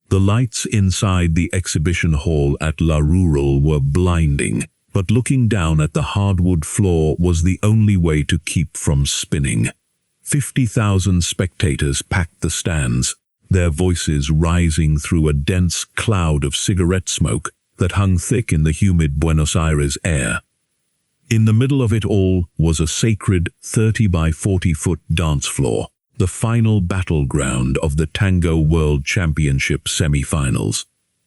The lights inside the exhibition hall at La Rural were blinding, but looking down at the hardwood floor was the only way to keep from spinning. 50,000 spectators packed the stands, their voices rising through a dense cloud of cigarette smoke that hung thick in the humid Buenos Aires air. In the middle of it all was a sacred 30 by 40-foot dance floor, the final battleground of the Tango World Championship semi-finals.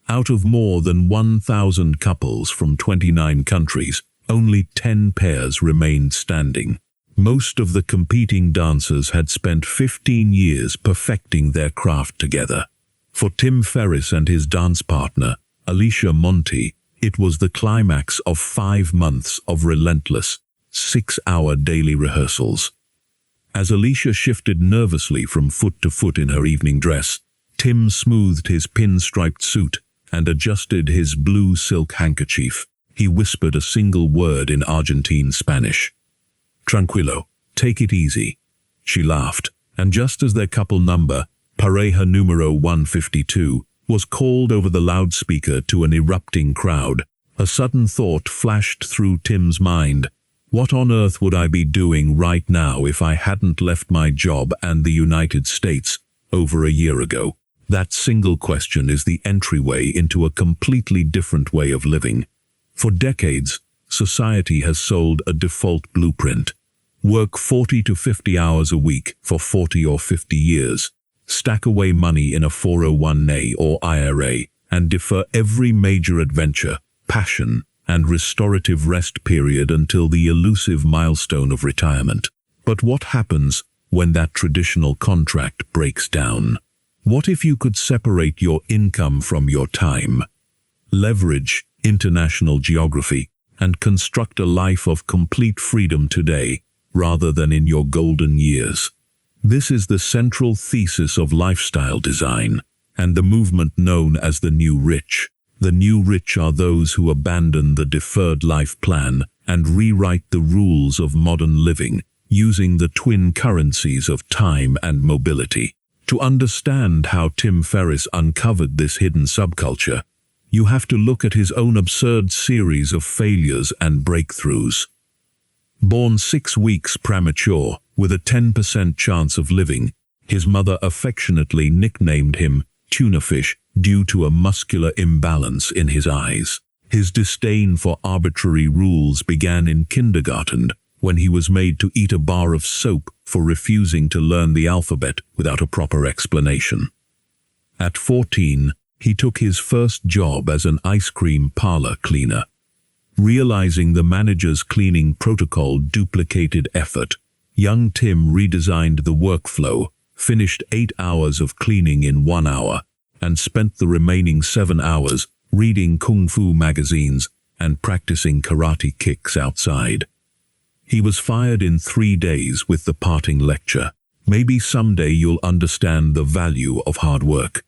Out of more than 1,000 couples from 29 countries, only 10 pairs remained standing. Most of the competing dancers had spent 15 years perfecting their craft together. For Tim Ferriss and his dance partner, Alicia Monti, it was the climax of 5 months of relentless, 6-hour daily rehearsals. As Alicia shifted nervously from foot to foot in her evening dress, Tim smoothed his pinstriped suit and adjusted his blue silk handkerchief. He whispered a single word in Argentine Spanish. "Tranquilo, take it easy." She laughed, and just as their couple number, Pareja numero 152, was called over the loudspeaker to an erupting crowd, a sudden thought flashed through Tim's mind. What on earth would I be doing right now if I hadn't left my job and the United States over a year ago? That single question is the entryway into a completely different way of living. For decades, society has sold a default blueprint. Work 40 to 50 hours a week for 40 or 50 years. Stack away money in a 401k or IRA, and defer every major adventure, passion, and restorative rest period until the elusive milestone of retirement. But what happens when that traditional contract breaks down? What if you could separate your income from your time, leverage international geography, and construct a life of complete freedom today, rather than in your golden years? This is the central thesis of lifestyle design, and the movement known as the New Rich. The New Rich are those who abandon the deferred life plan and rewrite the rules of modern living, using the twin currencies of time and mobility. To understand how Tim Ferriss uncovered this hidden subculture, you have to look at his own absurd series of failures and breakthroughs. Born 6 weeks premature, with a 10% chance of living, his mother affectionately nicknamed him Tunafish due to a muscular imbalance in his eyes. His disdain for arbitrary rules began in kindergarten, when he was made to eat a bar of soap for refusing to learn the alphabet without a proper explanation. At 14, he took his first job as an ice cream parlor cleaner. Realizing the manager's cleaning protocol duplicated effort, young Tim redesigned the workflow, finished 8 hours of cleaning in 1 hour, and spent the remaining 7 hours reading kung fu magazines and practicing karate kicks outside. He was fired in 3 days with the parting lecture, "Maybe someday you'll understand the value of hard work."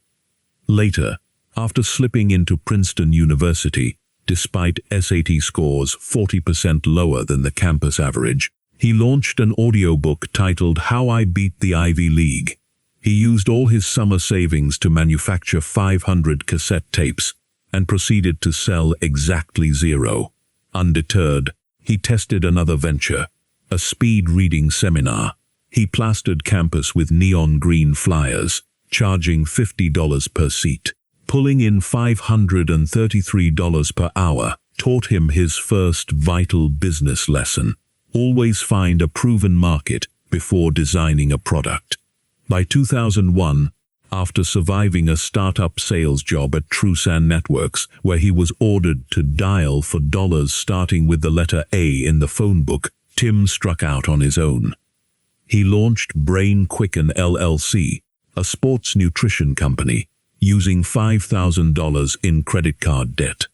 Later, after slipping into Princeton University, despite SAT scores 40% lower than the campus average, he launched an audiobook titled How I Beat the Ivy League. He used all his summer savings to manufacture 500 cassette tapes and proceeded to sell exactly 0. Undeterred, he tested another venture, a speed reading seminar. He plastered campus with neon green flyers, charging $50 per seat. Pulling in $533 per hour taught him his first vital business lesson. Always find a proven market before designing a product. By 2001, after surviving a startup sales job at Trusan Networks, where he was ordered to dial for dollars starting with the letter A in the phone book, Tim struck out on his own. He launched Brain Quicken LLC, a sports nutrition company, using $5,000 in credit card debt.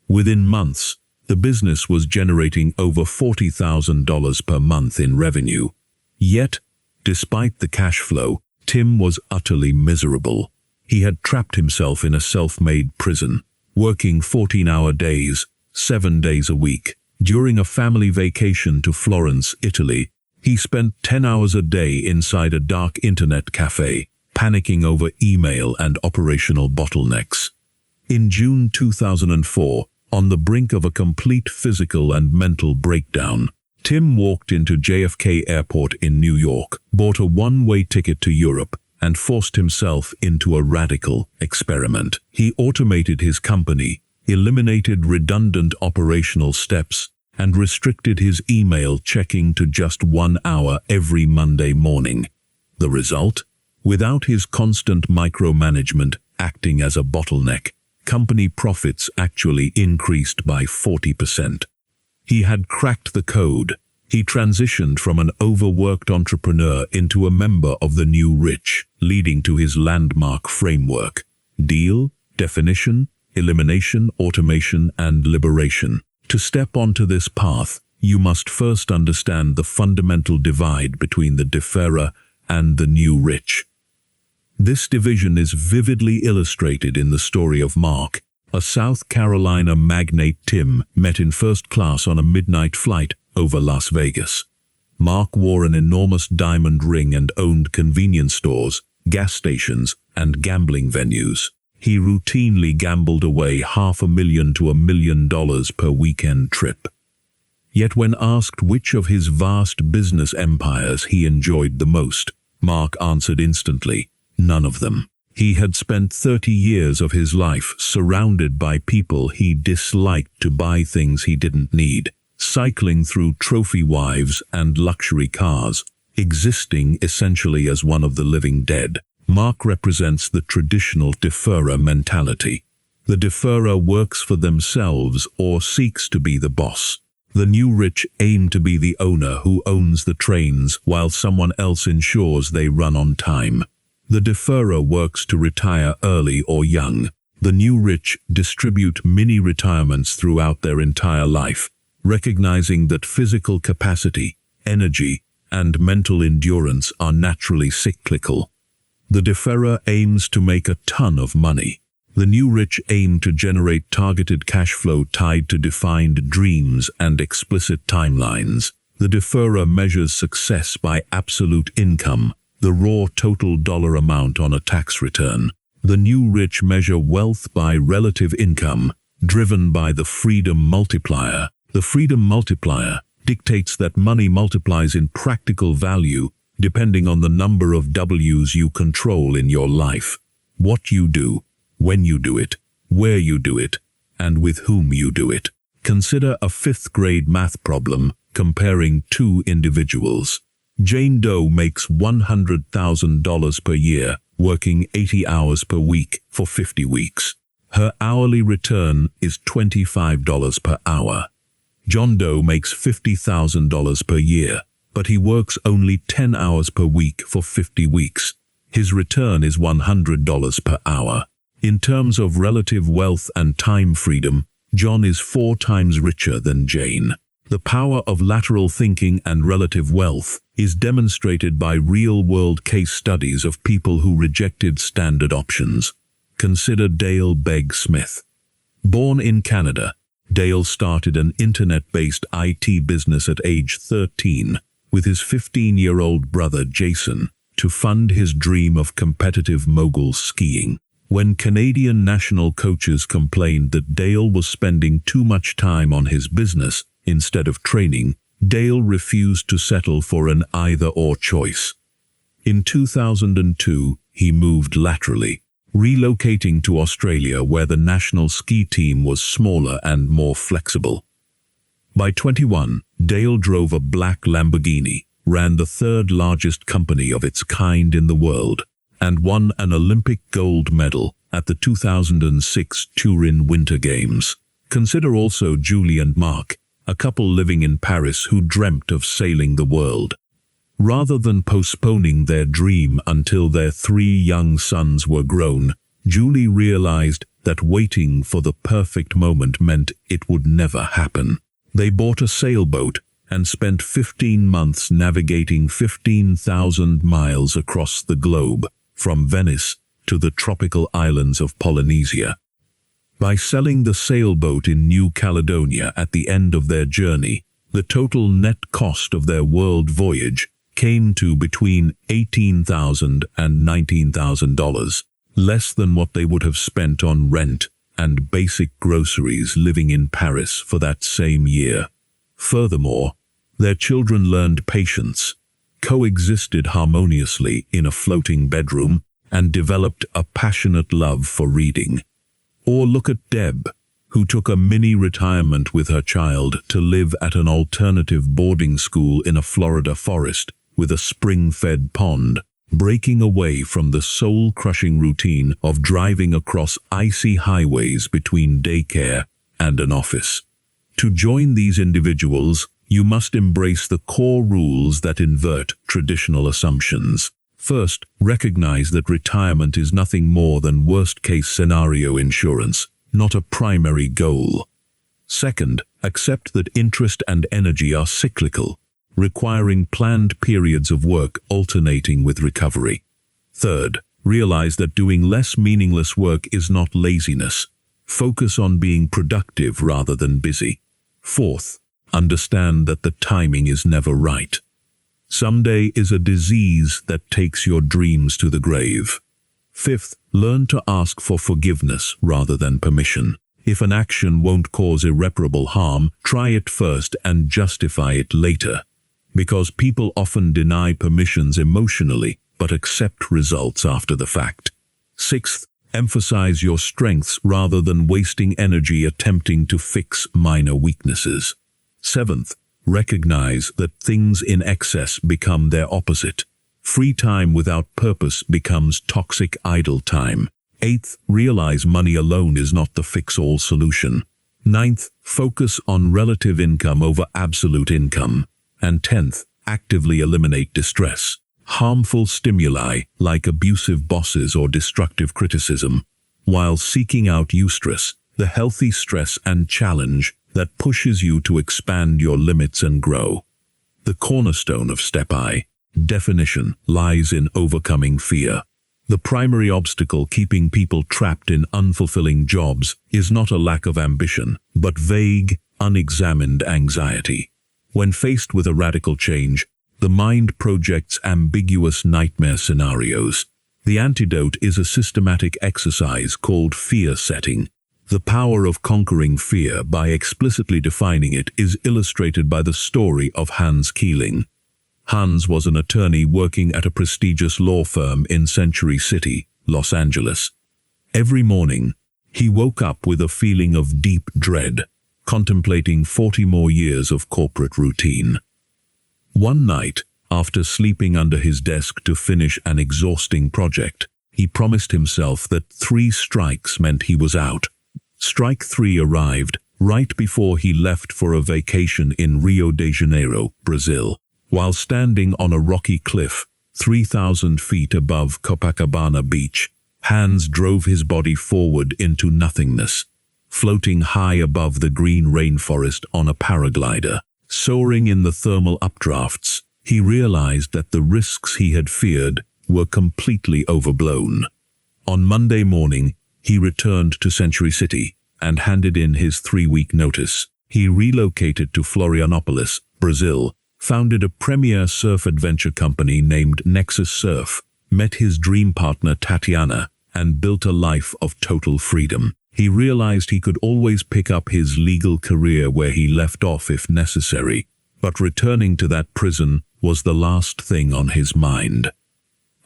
Within months, the business was generating over $40,000 per month in revenue. Yet, despite the cash flow, Tim was utterly miserable. He had trapped himself in a self-made prison, working 14-hour days, 7 days a week. During a family vacation to Florence, Italy, he spent 10 hours a day inside a dark internet cafe, panicking over email and operational bottlenecks. In June 2004, on the brink of a complete physical and mental breakdown, Tim walked into JFK Airport in New York, bought a one-way ticket to Europe, and forced himself into a radical experiment. He automated his company, eliminated redundant operational steps, and restricted his email checking to just 1 hour every Monday morning. The result? Without his constant micromanagement acting as a bottleneck, company profits actually increased by 40%. He had cracked the code. He transitioned from an overworked entrepreneur into a member of the new rich, leading to his landmark framework: D.E.A.L, definition, elimination, automation, and liberation. To step onto this path, you must first understand the fundamental divide between the D.E.A.L and the new rich. This division is vividly illustrated in the story of Mark, a South Carolina magnate Tim met in first class on a midnight flight over Las Vegas. Mark wore an enormous diamond ring and owned convenience stores, gas stations, and gambling venues. He routinely gambled away $500,000 to $1 million per weekend trip. Yet when asked which of his vast business empires he enjoyed the most, Mark answered instantly, none of them. He had spent 30 years of his life surrounded by people he disliked to buy things he didn't need, cycling through trophy wives and luxury cars, existing essentially as one of the living dead. Mark represents the traditional D.E.A.L mentality. The D.E.A.L works for themselves or seeks to be the boss. The new rich aim to be the owner who owns the trains while someone else ensures they run on time. The D.E.A.L works to retire early or young. The new rich distribute mini-retirements throughout their entire life, recognizing that physical capacity, energy, and mental endurance are naturally cyclical. The D.E.A.L aims to make a ton of money. The new rich aim to generate targeted cash flow tied to defined dreams and explicit timelines. The D.E.A.L measures success by absolute income, the raw total dollar amount on a tax return. The new rich measure wealth by relative income, driven by the freedom multiplier. The freedom multiplier dictates that money multiplies in practical value depending on the number of W's you control in your life. What you do, when you do it, where you do it, and with whom you do it. Consider a 5th grade math problem comparing two individuals. Jane Doe makes $100,000 per year, working 80 hours per week for 50 weeks. Her hourly return is $25 per hour. John Doe makes $50,000 per year, but he works only 10 hours per week for 50 weeks. His return is $100 per hour. In terms of relative wealth and time freedom, John is 4 times richer than Jane. The power of lateral thinking and relative wealth is demonstrated by real-world case studies of people who rejected standard options. Consider D.E.A.L Begg-Smith. Born in Canada, D.E.A.L started an internet-based IT business at age 13 with his 15-year-old brother Jason to fund his dream of competitive mogul skiing. When Canadian national coaches complained that D.E.A.L was spending too much time on his business instead of training, D.E.A.L refused to settle for an either-or choice. In 2002, he moved laterally, relocating to Australia where the national ski team was smaller and more flexible. By 21, D.E.A.L drove a black Lamborghini, ran the 3rd largest company of its kind in the world, and won an Olympic gold medal at the 2006 Turin Winter Games. Consider also Julie and Mark, a couple living in Paris who dreamt of sailing the world. Rather than postponing their dream until their 3 young sons were grown, Julie realized that waiting for the perfect moment meant it would never happen. They bought a sailboat and spent 15 months navigating 15,000 miles across the globe, from Venice to the tropical islands of Polynesia. By selling the sailboat in New Caledonia at the end of their journey, the total net cost of their world voyage came to between $18,000 and $19,000, less than what they would have spent on rent and basic groceries living in Paris for that same year. Furthermore, their children learned patience, coexisted harmoniously in a floating bedroom, and developed a passionate love for reading. Or look at Deb, who took a mini-retirement with her child to live at an alternative boarding school in a Florida forest with a spring-fed pond, breaking away from the soul-crushing routine of driving across icy highways between daycare and an office. To join these individuals, you must embrace the core rules that invert traditional assumptions. First, recognize that retirement is nothing more than worst-case scenario insurance, not a primary goal. Second, accept that interest and energy are cyclical, requiring planned periods of work alternating with recovery. Third, realize that doing less meaningless work is not laziness. Focus on being productive rather than busy. Fourth, understand that the timing is never right. Someday is a disease that takes your dreams to the grave. Fifth, learn to ask for forgiveness rather than permission. If an action won't cause irreparable harm, try it first and justify it later. Because people often deny permissions emotionally, but accept results after the fact. Sixth, emphasize your strengths rather than wasting energy attempting to fix minor weaknesses. Seventh, recognize that things in excess become their opposite. Free time without purpose becomes toxic idle time. Eighth, realize money alone is not the fix-all solution. Ninth, focus on relative income over absolute income. And 10th, actively eliminate distress. Harmful stimuli, like abusive bosses or destructive criticism, while seeking out eustress, the healthy stress and challenge that pushes you to expand your limits and grow. The cornerstone of Step I definition lies in overcoming fear. The primary obstacle keeping people trapped in unfulfilling jobs is not a lack of ambition, but vague, unexamined anxiety. When faced with a radical change, the mind projects ambiguous nightmare scenarios. The antidote is a systematic exercise called fear setting. The power of conquering fear by explicitly defining it is illustrated by the story of Hans Keeling. Hans was an attorney working at a prestigious law firm in Century City, Los Angeles. Every morning, he woke up with a feeling of deep dread, contemplating 40 more years of corporate routine. One night, after sleeping under his desk to finish an exhausting project, he promised himself that 3 strikes meant he was out. Strike 3 arrived right before he left for a vacation in Rio de Janeiro, Brazil. While standing on a rocky cliff, 3,000 feet above Copacabana Beach, Hans drove his body forward into nothingness, floating high above the green rainforest on a paraglider. Soaring in the thermal updrafts, he realized that the risks he had feared were completely overblown. On Monday morning, he returned to Century City and handed in his 3-week notice. He relocated to Florianopolis, Brazil, founded a premier surf adventure company named Nexus Surf, met his dream partner Tatiana, and built a life of total freedom. He realized he could always pick up his legal career where he left off if necessary, but returning to that prison was the last thing on his mind.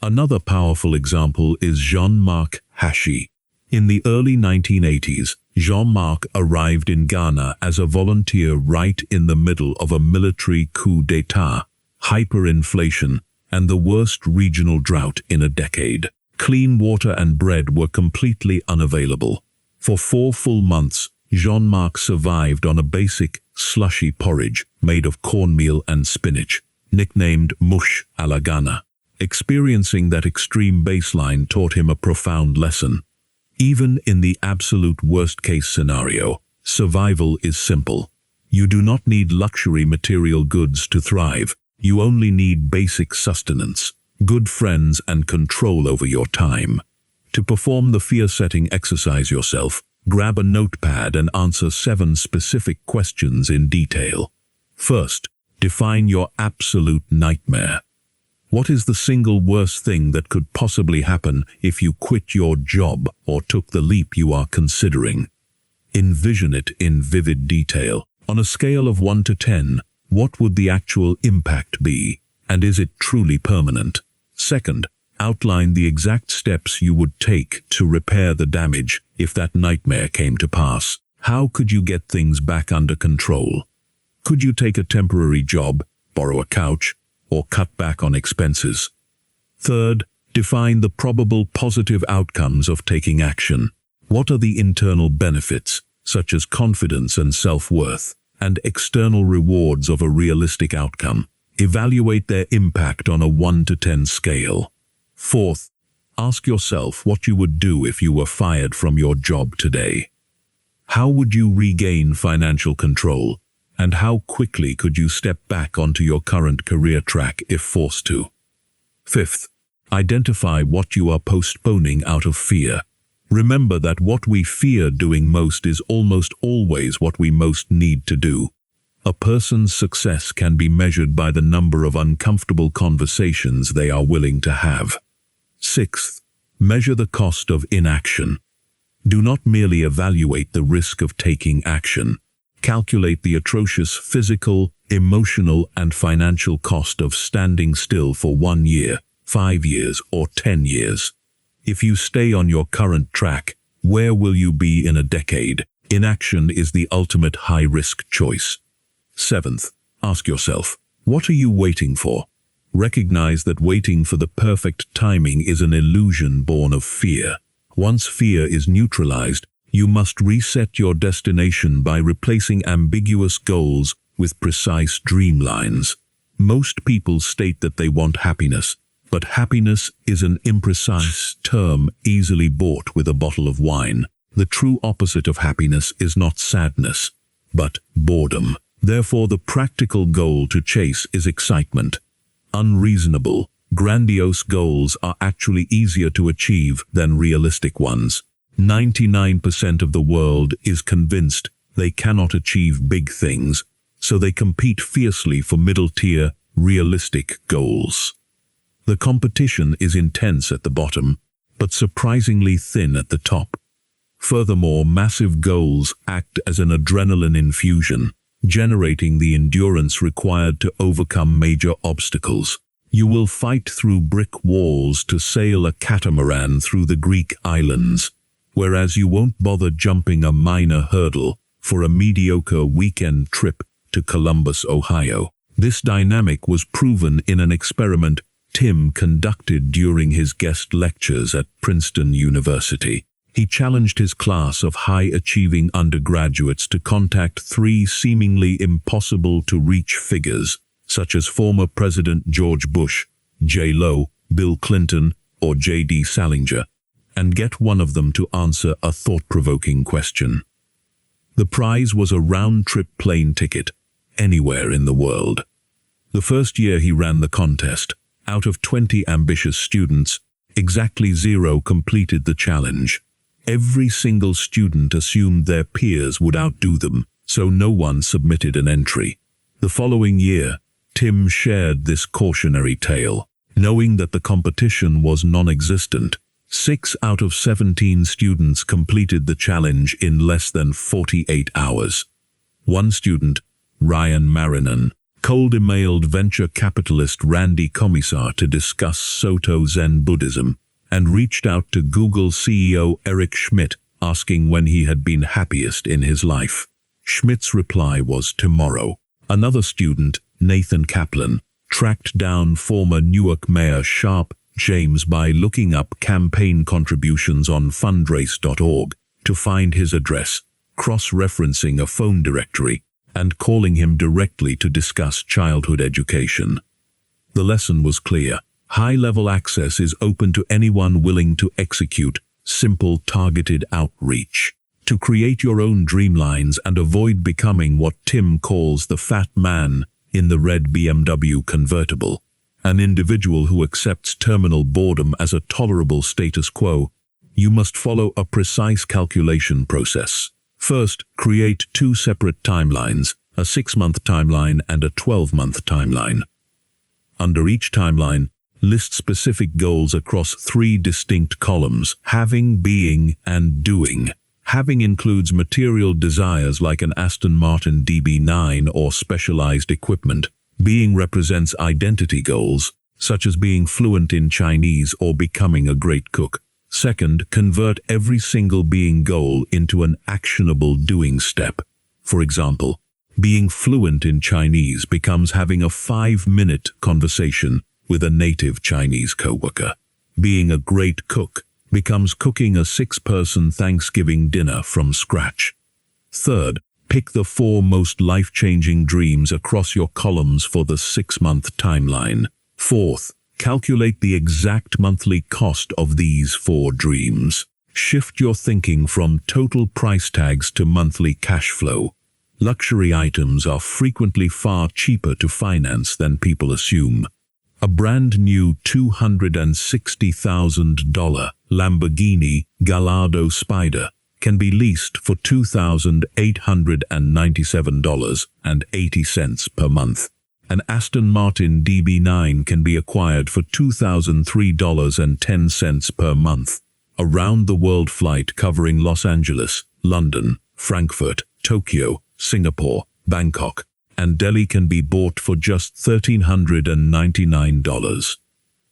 Another powerful example is Jean-Marc Hachi. In the early 1980s, Jean-Marc arrived in Ghana as a volunteer right in the middle of a military coup d'état, hyperinflation, and the worst regional drought in a decade. Clean water and bread were completely unavailable. For 4 full months, Jean-Marc survived on a basic, slushy porridge made of cornmeal and spinach, nicknamed mouche à la Ghana. Experiencing that extreme baseline taught him a profound lesson. Even in the absolute worst-case scenario, survival is simple. You do not need luxury material goods to thrive. You only need basic sustenance, good friends, and control over your time. To perform the fear-setting exercise yourself, grab a notepad and answer 7 specific questions in detail. First, define your absolute nightmare. What is the single worst thing that could possibly happen if you quit your job or took the leap you are considering? Envision it in vivid detail. On a scale of 1 to 10, what would the actual impact be? And is it truly permanent? Second, outline the exact steps you would take to repair the damage if that nightmare came to pass. How could you get things back under control? Could you take a temporary job, borrow a couch, or cut back on expenses? Third, define the probable positive outcomes of taking action. What are the internal benefits, such as confidence and self-worth, and external rewards of a realistic outcome? Evaluate their impact on a 1 to 10 scale. Fourth, ask yourself what you would do if you were fired from your job today. How would you regain financial control, and how quickly could you step back onto your current career track if forced to? Fifth, identify what you are postponing out of fear. Remember that what we fear doing most is almost always what we most need to do. A person's success can be measured by the number of uncomfortable conversations they are willing to have. Sixth, measure the cost of inaction. Do not merely evaluate the risk of taking action. Calculate the atrocious physical, emotional, and financial cost of standing still for 1 year, 5 years, or 10 years. If you stay on your current track, where will you be in a decade? Inaction is the ultimate high-risk choice. Seventh, ask yourself, what are you waiting for? Recognize that waiting for the perfect timing is an illusion born of fear. Once fear is neutralized, you must reset your destination by replacing ambiguous goals with precise dreamlines. Most people state that they want happiness, but happiness is an imprecise term easily bought with a bottle of wine. The true opposite of happiness is not sadness, but boredom. Therefore, the practical goal to chase is excitement. Unreasonable, grandiose goals are actually easier to achieve than realistic ones. 99% of the world is convinced they cannot achieve big things, so they compete fiercely for middle-tier, realistic goals. The competition is intense at the bottom, but surprisingly thin at the top. Furthermore, massive goals act as an adrenaline infusion, generating the endurance required to overcome major obstacles. You will fight through brick walls to sail a catamaran through the Greek islands, whereas you won't bother jumping a minor hurdle for a mediocre weekend trip to Columbus, Ohio. This dynamic was proven in an experiment Tim conducted during his guest lectures at Princeton University. He challenged his class of high-achieving undergraduates to contact 3 seemingly impossible-to-reach figures, such as former President George Bush, J.Lo, Bill Clinton, or J.D. Salinger, and get one of them to answer a thought-provoking question. The prize was a round-trip plane ticket, anywhere in the world. The first year he ran the contest, out of 20 ambitious students, exactly 0 completed the challenge. Every single student assumed their peers would outdo them, so no one submitted an entry. The following year, Tim shared this cautionary tale. Knowing that the competition was non-existent, 6 out of 17 students completed the challenge in less than 48 hours. One student, Ryan Marinan, cold-emailed venture capitalist Randy Komisar to discuss Soto Zen Buddhism, and reached out to Google CEO Eric Schmidt asking when he had been happiest in his life. Schmidt's reply was tomorrow. Another student, Nathan Kaplan, tracked down former Newark Mayor Sharp James by looking up campaign contributions on fundraise.org to find his address, cross-referencing a phone directory, and calling him directly to discuss childhood education. The lesson was clear. High-level access is open to anyone willing to execute simple, targeted outreach. To create your own dreamlines and avoid becoming what Tim calls the fat man in the red BMW convertible, an individual who accepts terminal boredom as a tolerable status quo, you must follow a precise calculation process. First, create 2 separate timelines, a 6-month timeline and a 12-month timeline. Under each timeline, List specific goals across 3 distinct columns: having, being, and doing. Having includes material desires like an Aston Martin DB9 or specialized equipment. Being represents identity goals, such as being fluent in Chinese or becoming a great cook. Second, convert every single being goal into an actionable doing step. For example, being fluent in Chinese becomes having a 5-minute conversation with a native Chinese coworker. Being a great cook becomes cooking a 6-person Thanksgiving dinner from scratch. Third, pick the 4 most life-changing dreams across your columns for the 6-month timeline. Fourth, calculate the exact monthly cost of these 4 dreams. Shift your thinking from total price tags to monthly cash flow. Luxury items are frequently far cheaper to finance than people assume. A brand new $260,000 Lamborghini Gallardo Spider can be leased for $2,897.80 per month. An Aston Martin DB9 can be acquired for $2,003.10 per month. A round-the-world flight covering Los Angeles, London, Frankfurt, Tokyo, Singapore, Bangkok, and Delhi can be bought for just $1,399.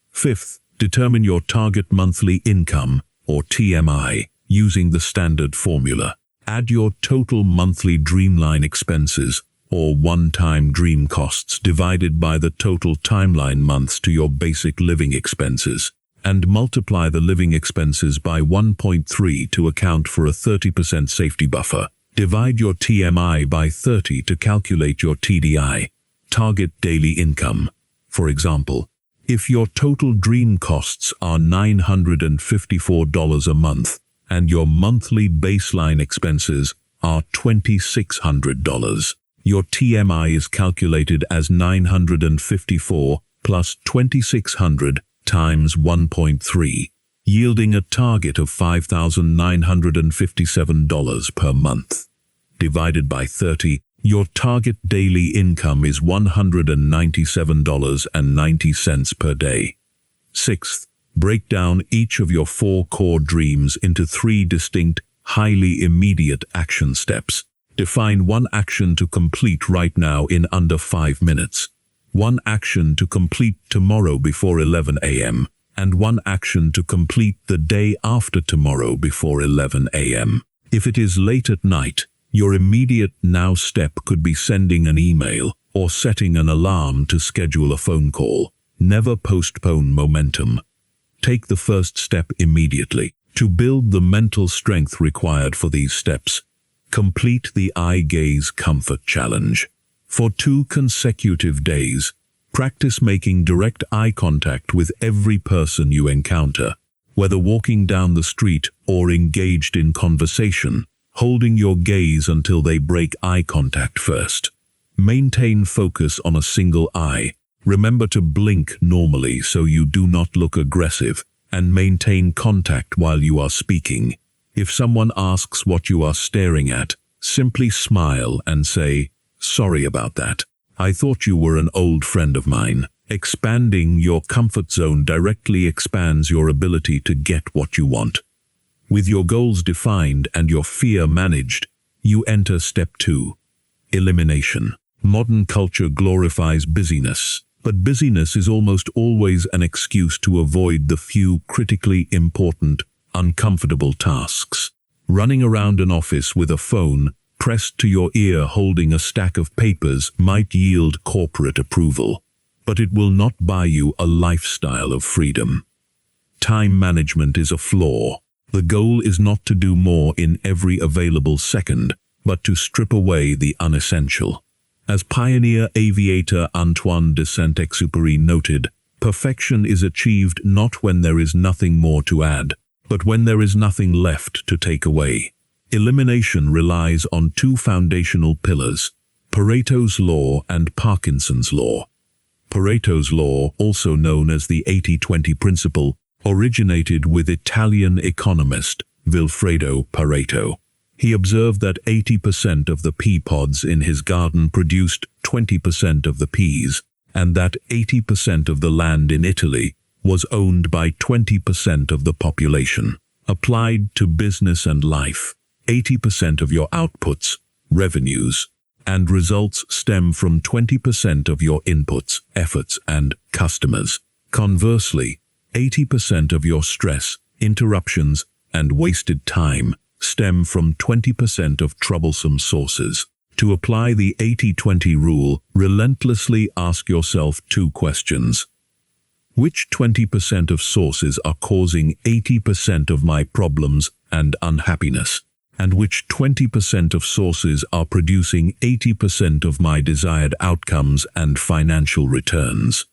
Fifth, determine your target monthly income, or TMI, using the standard formula. Add your total monthly Dreamline expenses, or one-time dream costs, divided by the total timeline months to your basic living expenses, and multiply the living expenses by 1.3 to account for a 30% safety buffer. Divide your TMI by 30 to calculate your TDI, target daily income. For example, if your total dream costs are $954 a month and your monthly baseline expenses are $2,600, your TMI is calculated as 954 plus 2,600 times 1.3, yielding a target of $5,957 per month. Divided by 30, your target daily income is $197.90 per day. Sixth, break down each of your 4 core dreams into 3 distinct, highly immediate action steps. Define 1 action to complete right now in under 5 minutes, 1 action to complete tomorrow before 11 a.m., and 1 action to complete the day after tomorrow before 11 a.m. If it is late at night, your immediate now step could be sending an email or setting an alarm to schedule a phone call. Never postpone momentum. Take the first step immediately. To build the mental strength required for these steps, complete the eye gaze comfort challenge. For 2 consecutive days, practice making direct eye contact with every person you encounter, whether walking down the street or engaged in conversation, holding your gaze until they break eye contact first. Maintain focus on a single eye. Remember to blink normally so you do not look aggressive, and maintain contact while you are speaking. If someone asks what you are staring at, simply smile and say, "Sorry about that. I thought you were an old friend of mine." Expanding your comfort zone directly expands your ability to get what you want. With your goals defined and your fear managed, you enter step 2, elimination. Modern culture glorifies busyness, but busyness is almost always an excuse to avoid the few critically important, uncomfortable tasks. Running around an office with a phone pressed to your ear holding a stack of papers might yield corporate approval, but it will not buy you a lifestyle of freedom. Time management is a flaw. The goal is not to do more in every available second, but to strip away the unessential. As pioneer aviator Antoine de Saint-Exupéry noted, perfection is achieved not when there is nothing more to add, but when there is nothing left to take away. Elimination relies on 2 foundational pillars, Pareto's law and Parkinson's law. Pareto's law, also known as the 80-20 principle, originated with Italian economist Vilfredo Pareto. He observed that 80% of the pea pods in his garden produced 20% of the peas, and that 80% of the land in Italy was owned by 20% of the population. Applied to business and life, 80% of your outputs, revenues, and results stem from 20% of your inputs, efforts, and customers. Conversely, 80% of your stress, interruptions, and wasted time stem from 20% of troublesome sources. To apply the 80-20 rule, relentlessly ask yourself two questions. Which 20% of sources are causing 80% of my problems and unhappiness? And which 20% of sources are producing 80% of my desired outcomes and financial returns?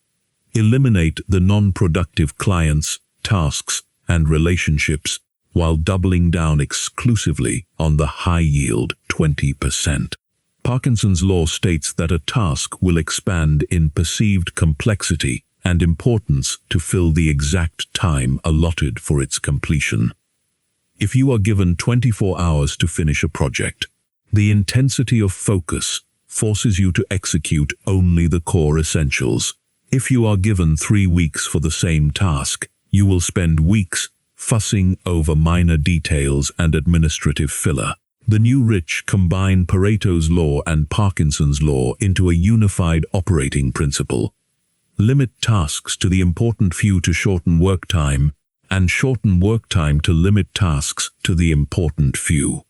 Eliminate the non-productive clients, tasks, and relationships while doubling down exclusively on the high-yield 20%. Parkinson's law states that a task will expand in perceived complexity and importance to fill the exact time allotted for its completion. If you are given 24 hours to finish a project, the intensity of focus forces you to execute only the core essentials. If you are given 3 weeks for the same task, you will spend weeks fussing over minor details and administrative filler. The new rich combine Pareto's law and Parkinson's law into a unified operating principle. Limit tasks to the important few to shorten work time, and shorten work time to limit tasks to the important few.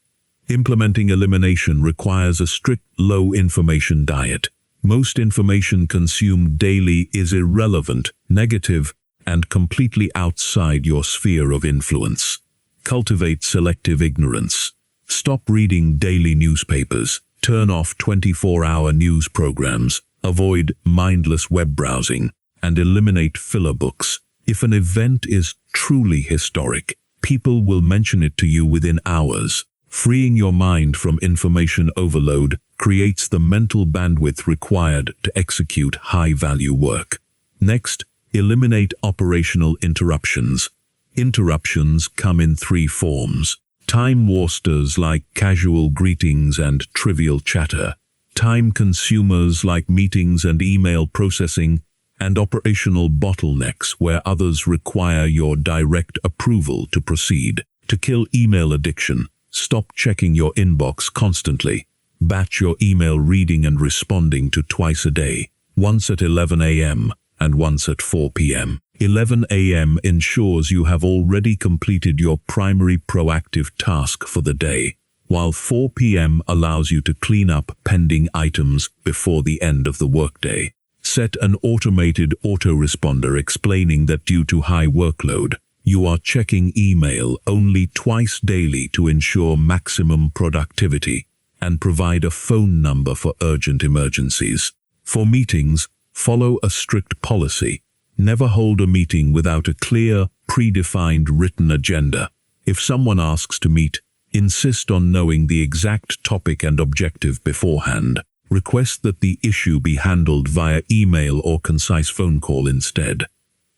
Implementing elimination requires a strict low-information diet. Most information consumed daily is irrelevant, negative, and completely outside your sphere of influence. Cultivate selective ignorance. Stop reading daily newspapers. Turn off 24-hour news programs. Avoid mindless web browsing, and eliminate filler books. If an event is truly historic, people will mention it to you within hours. Freeing your mind from information overload creates the mental bandwidth required to execute high-value work. Next, eliminate operational interruptions. Interruptions come in 3 forms: time wasters like casual greetings and trivial chatter, time consumers like meetings and email processing, and operational bottlenecks where others require your direct approval to proceed. To kill email addiction, stop checking your inbox constantly. Batch your email reading and responding to twice a day, once at 11 a.m. and once at 4 p.m. 11 a.m. ensures you have already completed your primary proactive task for the day, while 4 p.m. allows you to clean up pending items before the end of the workday. Set an automated autoresponder explaining that due to high workload, you are checking email only twice daily to ensure maximum productivity, and provide a phone number for urgent emergencies. For meetings, follow a strict policy. Never hold a meeting without a clear, predefined written agenda. If someone asks to meet, insist on knowing the exact topic and objective beforehand. Request that the issue be handled via email or concise phone call instead.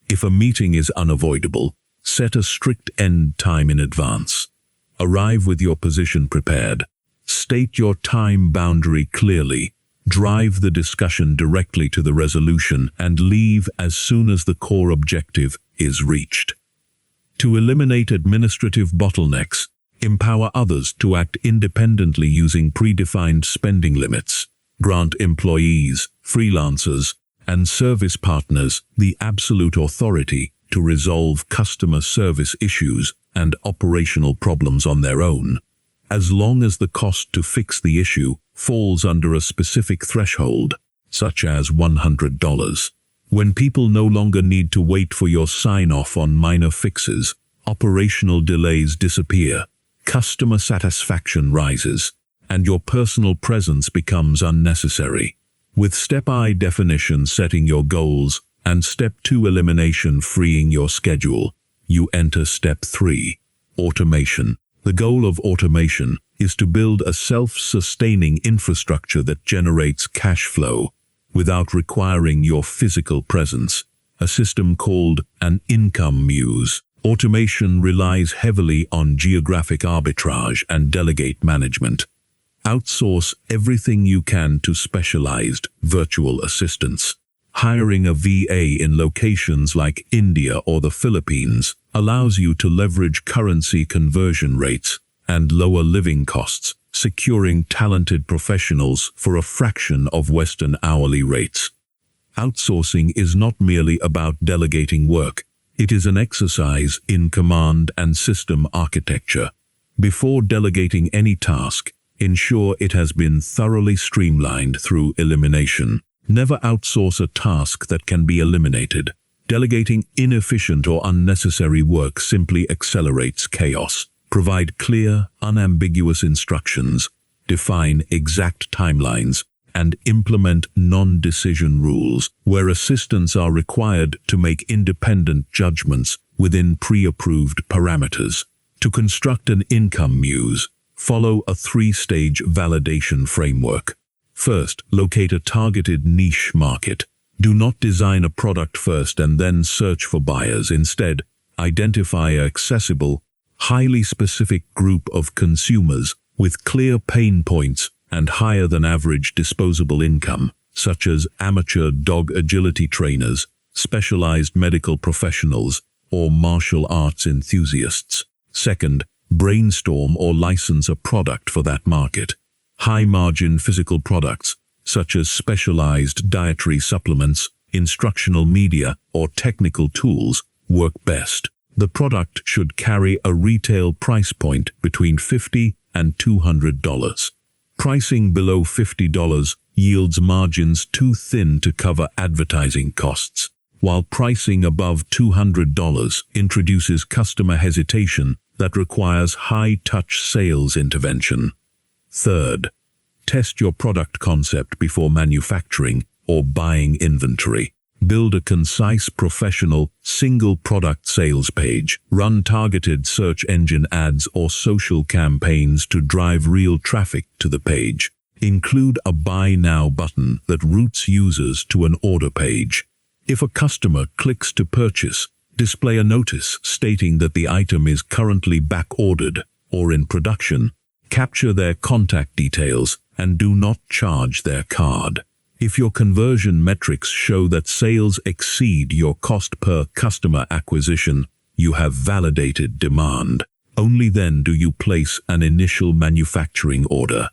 If a meeting is unavoidable, set a strict end time in advance. Arrive with your position prepared. State your time boundary clearly. Drive the discussion directly to the resolution and leave as soon as the core objective is reached. To eliminate administrative bottlenecks, empower others to act independently using predefined spending limits. Grant employees, freelancers, and service partners the absolute authority to resolve customer service issues and operational problems on their own, as long as the cost to fix the issue falls under a specific threshold, such as $100. When people no longer need to wait for your sign-off on minor fixes, operational delays disappear, customer satisfaction rises, and your personal presence becomes unnecessary. With Step I definition setting your goals and Step 2 elimination freeing your schedule, you enter Step 3, automation. The goal of automation is to build a self-sustaining infrastructure that generates cash flow without requiring your physical presence, a system called an income muse. Automation relies heavily on geographic arbitrage and delegate management. Outsource everything you can to specialized virtual assistants. Hiring a VA in locations like India or the Philippines allows you to leverage currency conversion rates and lower living costs, securing talented professionals for a fraction of Western hourly rates. Outsourcing is not merely about delegating work. It is an exercise in command and system architecture. Before delegating any task, ensure it has been thoroughly streamlined through elimination. Never outsource a task that can be eliminated. Delegating inefficient or unnecessary work simply accelerates chaos. Provide clear, unambiguous instructions, define exact timelines, and implement non-decision rules where assistants are required to make independent judgments within pre-approved parameters. To construct an income muse, follow a 3-stage validation framework. First, locate a targeted niche market. Do not design a product first and then search for buyers. Instead, identify an accessible, highly specific group of consumers with clear pain points and higher than average disposable income, such as amateur dog agility trainers, specialized medical professionals, or martial arts enthusiasts. Second, brainstorm or license a product for that market. High-margin physical products, such as specialized dietary supplements, instructional media, or technical tools, work best. The product should carry a retail price point between $50 and $200. Pricing below $50 yields margins too thin to cover advertising costs, while pricing above $200 introduces customer hesitation that requires high-touch sales intervention. Third, test your product concept before manufacturing or buying inventory. Build a concise, professional, single-product sales page. Run targeted search engine ads or social campaigns to drive real traffic to the page. Include a Buy Now button that routes users to an order page. If a customer clicks to purchase, display a notice stating that the item is currently back-ordered or in production. Capture their contact details and do not charge their card. If your conversion metrics show that sales exceed your cost per customer acquisition, you have validated demand. Only then do you place an initial manufacturing order.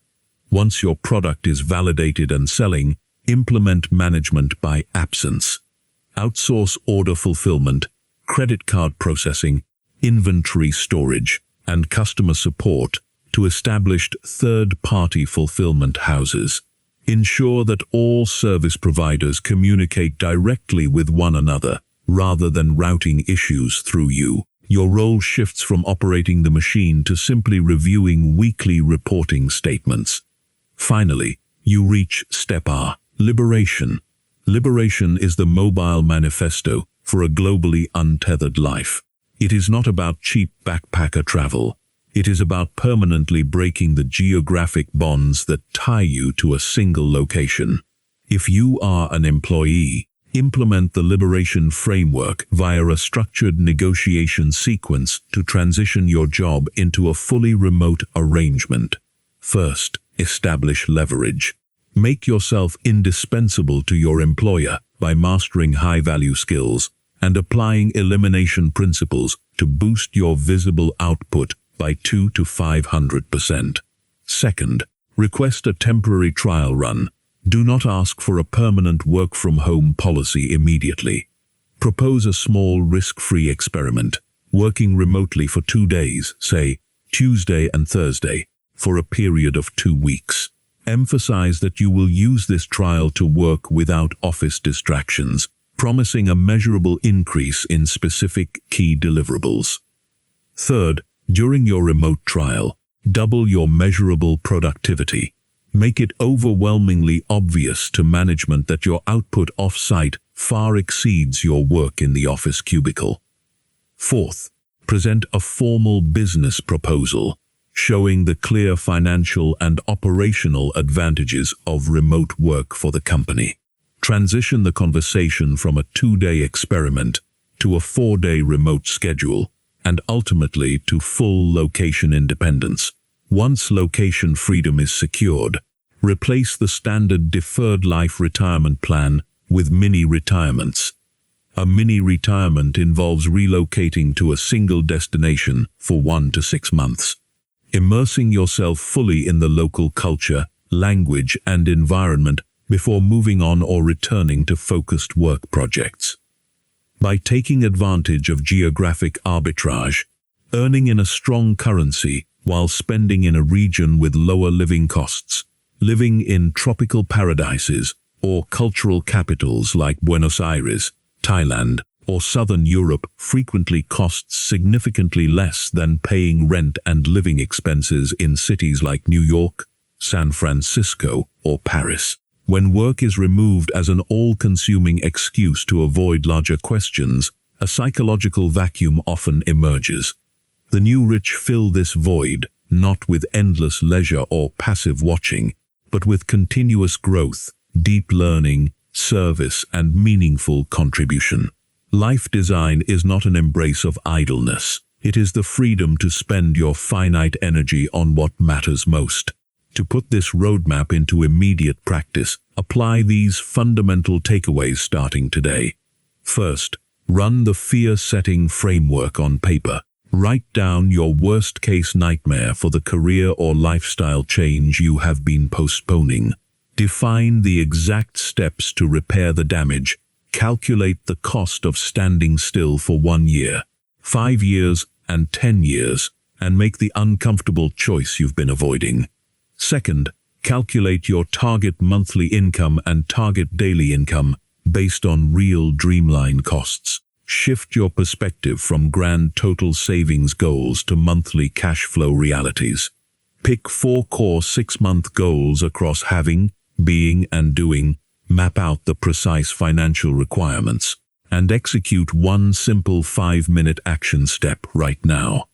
Once your product is validated and selling, implement management by absence. Outsource order fulfillment, credit card processing, inventory storage, and customer support to established third-party fulfillment houses. Ensure that all service providers communicate directly with one another, rather than routing issues through you. Your role shifts from operating the machine to simply reviewing weekly reporting statements. Finally, you reach Step R, Liberation. Liberation is the mobile manifesto for a globally untethered life. It is not about cheap backpacker travel. It is about permanently breaking the geographic bonds that tie you to a single location. If you are an employee, implement the Liberation Framework via a structured negotiation sequence to transition your job into a fully remote arrangement. First, establish leverage. Make yourself indispensable to your employer by mastering high-value skills and applying elimination principles to boost your visible output by 200 to 500%. Second, request a temporary trial run. Do not ask for a permanent work-from-home policy immediately. Propose a small risk-free experiment, working remotely for 2 days, say Tuesday and Thursday, for a period of 2 weeks. Emphasize that you will use this trial to work without office distractions, promising a measurable increase in specific key deliverables. Third, during your remote trial, double your measurable productivity. Make it overwhelmingly obvious to management that your output off-site far exceeds your work in the office cubicle. Fourth, present a formal business proposal, showing the clear financial and operational advantages of remote work for the company. Transition the conversation from a 2-day experiment to a 4-day remote schedule, and ultimately to full location independence. Once location freedom is secured, replace the standard deferred life retirement plan with mini retirements. A mini retirement involves relocating to a single destination for 1 to 6 months, immersing yourself fully in the local culture, language, and environment before moving on or returning to focused work projects. By taking advantage of geographic arbitrage, earning in a strong currency while spending in a region with lower living costs, living in tropical paradises or cultural capitals like Buenos Aires, Thailand, or Southern Europe frequently costs significantly less than paying rent and living expenses in cities like New York, San Francisco, or Paris. When work is removed as an all-consuming excuse to avoid larger questions, a psychological vacuum often emerges. The new rich fill this void, not with endless leisure or passive watching, but with continuous growth, deep learning, service, and meaningful contribution. Life design is not an embrace of idleness. It is the freedom to spend your finite energy on what matters most. To put this roadmap into immediate practice, apply these fundamental takeaways starting today. First, run the fear-setting framework on paper. Write down your worst-case nightmare for the career or lifestyle change you have been postponing. Define the exact steps to repair the damage. Calculate the cost of standing still for 1 year, 5 years, and 10 years, and make the uncomfortable choice you've been avoiding. Second, calculate your target monthly income and target daily income based on real Dreamline costs. Shift your perspective from grand total savings goals to monthly cash flow realities. Pick 4 core 6-month goals across having, being, and doing. Map out the precise financial requirements, and execute one simple 5-minute action step right now.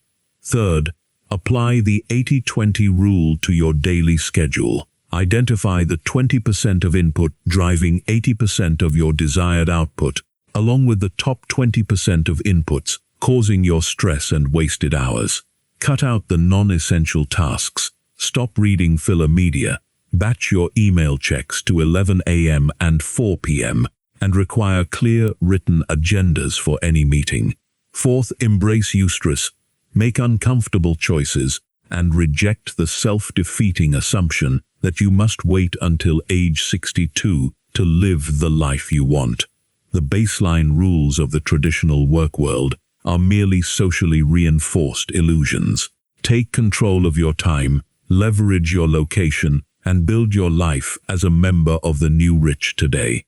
Third, apply the 80-20 rule to your daily schedule. Identify the 20% of input driving 80% of your desired output, along with the top 20% of inputs causing your stress and wasted hours. Cut out the non-essential tasks. Stop reading filler media. Batch your email checks to 11 a.m. and 4 p.m. and require clear written agendas for any meeting. Fourth, embrace eustress. Make uncomfortable choices and reject the self-defeating assumption that you must wait until age 62 to live the life you want. The baseline rules of the traditional work world are merely socially reinforced illusions. Take control of your time, leverage your location, and build your life as a member of the new rich today.